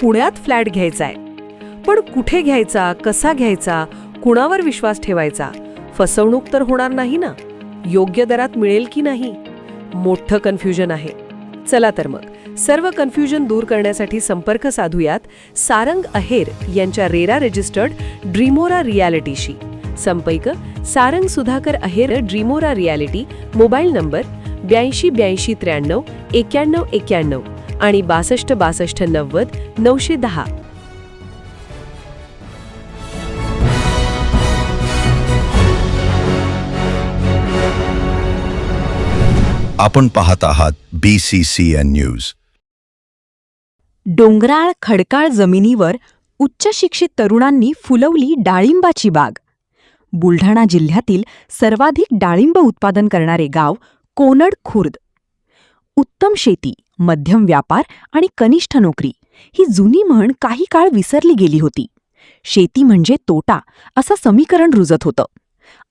पुण्यात फ्लॅट घ्यायचा आहे. पण कुठे घ्यायचा, कसा घ्यायचा, कुणावर विश्वास ठेवायचा? फसवणूक तर होणार नाही ना? योग्य दरात मिळेल की नाही? मोठं कन्फ्युजन आहे. चला तर मग सर्व कन्फ्युजन दूर करण्यासाठी संपर्क साधूयात सारंग अहेर यांच्या रेरा रजिस्टर्ड ड्रीमोरा रियालिटीशी. संपर्क सारंग सुधाकर अहेर, ड्रीमोरा रियालिटी. मोबाईल नंबर 82 83 91 91 आणि 62 62 90 910. आपण पाहत आहात BCCN न्यूज. डोंगराळ खडकाळ जमिनीवर उच्च शिक्षित तरुणांनी फुलवली डाळिंबाची बाग. बुलढाणा जिल्ह्यातील सर्वाधिक डाळिंब उत्पादन करणारे गाव कोनड खुर्द. उत्तम शेती, मध्यम व्यापार आणि कनिष्ठ नोकरी ही जुनी म्हण काही काळ विसरली गेली होती. शेती म्हणजे तोटा असं समीकरण रुजत होतं.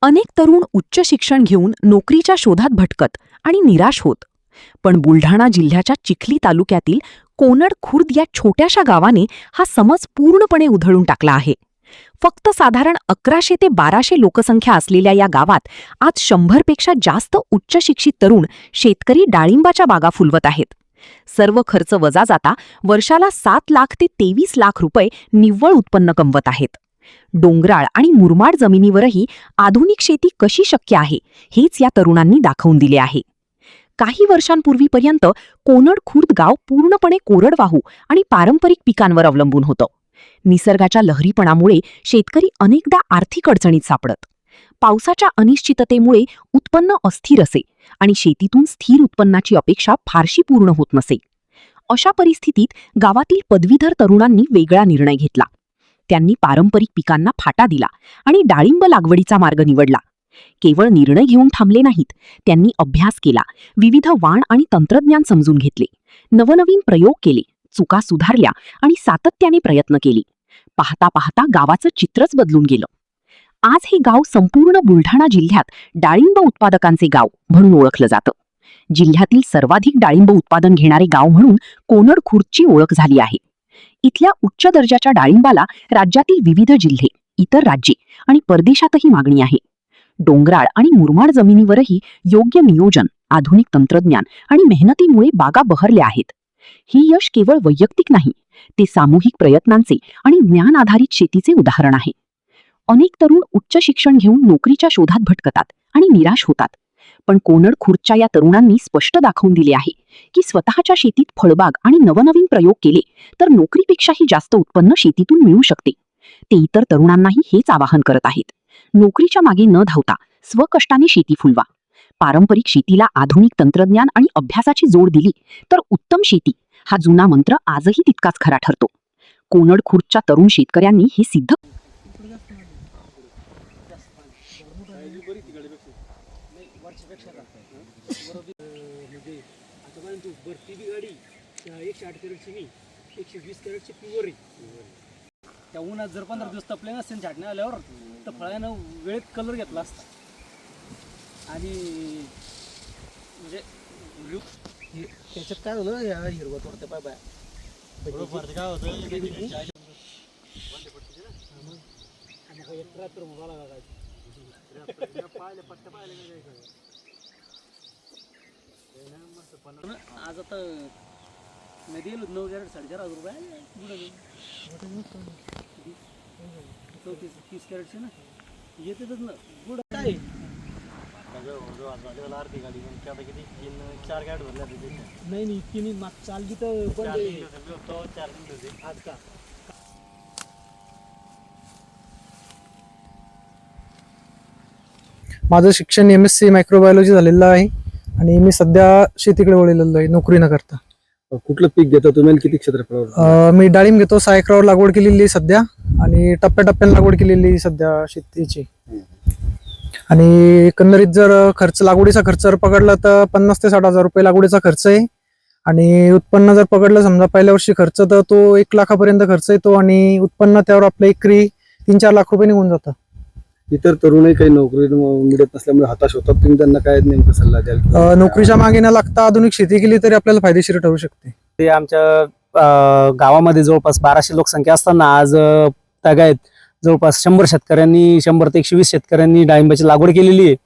अनेक तरुण उच्च शिक्षण घेऊन नोकरीच्या शोधात भटकत आणि निराश होत. पण बुलढाणा जिल्ह्याच्या चिखली तालुक्यातील कोनड खुर्द या छोट्याशा गावाने हा समज पूर्णपणे उधळून टाकला आहे. फक्त साधारण 1100 ते 1200 लोकसंख्या असलेल्या या गावात आज 100 पेक्षा जास्त उच्च शिक्षित तरुण शेतकरी डाळिंबाच्या बागा फुलवत आहेत. सर्व खर्च वजा जाता वर्षाला 7 लाख ते 23 लाख रुपये निव्वळ उत्पन्न कमवत आहेत. डोंगराळ आणि मुरमाड जमिनीवरही आधुनिक शेती कशी शक्य आहे हेच या तरुणांनी दाखवून दिले आहे. काही वर्षांपूर्वीपर्यंत कोनड खुर्द गाव पूर्णपणे कोरडवाहू आणि पारंपरिक पिकांवर अवलंबून होतं. निसर्गाच्या लहरीपणामुळे शेतकरी अनेकदा आर्थिक अडचणीत सापडत. पावसाच्या अनिश्चिततेमुळे उत्पन्न अस्थिर असे आणि शेतीतून स्थिर उत्पन्नाची अपेक्षा फारशी पूर्ण होत नसे. अशा परिस्थितीत गावातील पदवीधर तरुणांनी वेगळा निर्णय घेतला. त्यांनी पारंपरिक पिकांना फाटा दिला आणि डाळिंब लागवडीचा मार्ग निवडला. केवळ निर्णय घेऊन थांबले नाहीत, त्यांनी अभ्यास केला, विविध वाण आणि तंत्रज्ञान समजून घेतले, नवनवीन प्रयोग केले, चुका सुधारल्या आणि सातत्याने प्रयत्न केले. पाहता पाहता गावाचं चित्रच बदलून गेलं. आज हे गाव संपूर्ण बुलढाणा जिल्ह्यात डाळिंब उत्पादकांचे गाव म्हणून ओळखलं जातं. जिल्ह्यातील सर्वाधिक डाळिंब उत्पादन घेणारे गाव म्हणून कोनड खुर्दची ओळख झाली आहे. इथल्या उच्च दर्जाच्या डाळिंबाला राज्यातील विविध जिल्हे, इतर राज्ये आणि परदेशातही मागणी आहे. डोंगराळ आणि मुरमाड जमिनीवरही योग्य नियोजन, आधुनिक तंत्रज्ञान आणि मेहनतीमुळे बागा बहरल्या आहेत. ही यश केवळ वैयक्तिक नाही, ते सामूहिक प्रयत्नांचे आणि ज्ञान आधारित शेतीचे उदाहरण आहे. अनेक तरुण उच्च शिक्षण घेऊन नोकरीच्या शोधात भटकतात आणि निराश होतात. पण कोनड खुर्दच्या या तरुणांनी स्पष्ट दाखवून दिले आहे की स्वतःच्या शेतीत फळबाग आणि नवनवीन प्रयोग केले तर नोकरीपेक्षाही जास्त उत्पन्न शेतीतून मिळू शकते. ते इतर तरुणांनाही हेच आवाहन करत आहेत. नोकरीच्या मागे न धावता स्वकष्टाने शेती फुलवा. पारंपरिक शेतीला आधुनिक तंत्रज्ञान आणि अभ्यासाची जोड दिली तर उत्तम शेती हा जुना मंत्र आजही तितकाच खरा ठरतो. कोनड खुर्दच्या तरुण शेतकऱ्यांनी हे सिद्ध त्या उन्हात जर 15 दिवस तपले नसते झाडणे आल्यावर तर फळानं वेळेत कलर घेतला असता. आणि म्हणजे त्याच्यात काय झालं या हिरवं थोडं पाय बाय काय होतं रात्र मला आज आता नदी 9-4.5 रुपये 30 कॅरेटचे ना येतेच ना गुड काय अर्धी गाडी किती 3-4 कॅरेट भरल्या नाही इतकी नाही माग चालली तर पण 4 दिन आज का. माझं शिक्षण MSc मायक्रोबायोलॉजी झालेलं आहे आणि मी सध्या शेतीकडे वळलेलो आहे नोकरी न करता. कुठलं पीक घेता तुम्ही आणि किती क्षेत्रफळावर? मी डाळिंब घेतो. 6 एकरावर लागवड केलेली सध्या आणि टप्प्याटप्प्याने लागवड केलेली सध्या शेतीची. आणि एकंदरीत जर खर्च लागवडीचा खर्च जर पकडला तर 50 ते 60 हजार रुपये लागवडीचा खर्च आहे. आणि उत्पन्न जर पकडलं समजा पहिल्या वर्षी खर्च तर तो 1 लाखापर्यंत खर्च येतो आणि उत्पन्न त्यावर आपलं एकरी 3-4 लाख रुपये निघून जातं. इतर तरुणही काही नोकरी मिळत नसल्यामुळे हताश होतात, तुम्ही त्यांना काय नेमका सल्ला द्याल? नोकरीच्या मागे न लागता आधुनिक शेती केली तरी आपल्याला फायदेशीर ठरू शकते. ते आमच्या गावामध्ये जवळपास 1200 लोकसंख्या असताना आज तागायत जवळपास 100 शेतकऱ्यांनी 100 ते 120 शेतकऱ्यांनी डाळिंबाची लागवड केलेली आहे.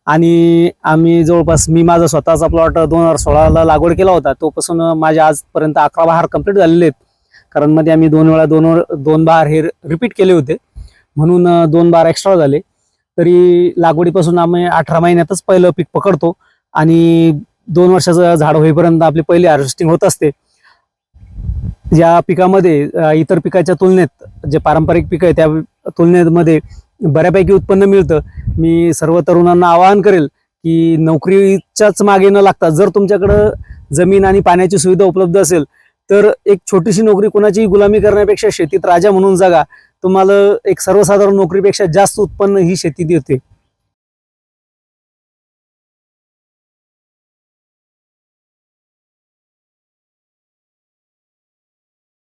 आणि आम्ही जवळपास मी माझा स्वतःचा प्लॉट 2016ला लागवड केला होता. तोपासून माझ्या आजपर्यंत 11 बहार कंप्लीट झालेले आहेत. कारण मध्ये आम्ही 2 वेळा 2 बहार हे रिपीट केले होते, म्हणून 2 बहार एक्स्ट्रा झाले. तरी लागवडीपासून आम्ही 18 महिन्यातच पहिलं पीक पकडतो आणि 2 वर्षाचं झाड होईपर्यंत आपली पहिली हार्वेस्टिंग होत असते. या पिकामध्ये इतर पिकाच्या तुलनेत जे पारंपरिक पीक आहे त्या तुलनेमध्ये बऱ्यापैकी उत्पन्न मिळतं. मी सर्व तरुणांना आवाहन करेल की नोकरीच्याच मागे न लागता जर तुमच्याकडं जमीन आणि पाण्याची सुविधा उपलब्ध असेल तर एक छोटीशी नोकरी कोणाची गुलामी करण्यापेक्षा शेतीत राजा म्हणून जगा. तुम्हाला एक सर्वसाधारण नोकरीपेक्षा जास्त उत्पन्न ही शेती देते.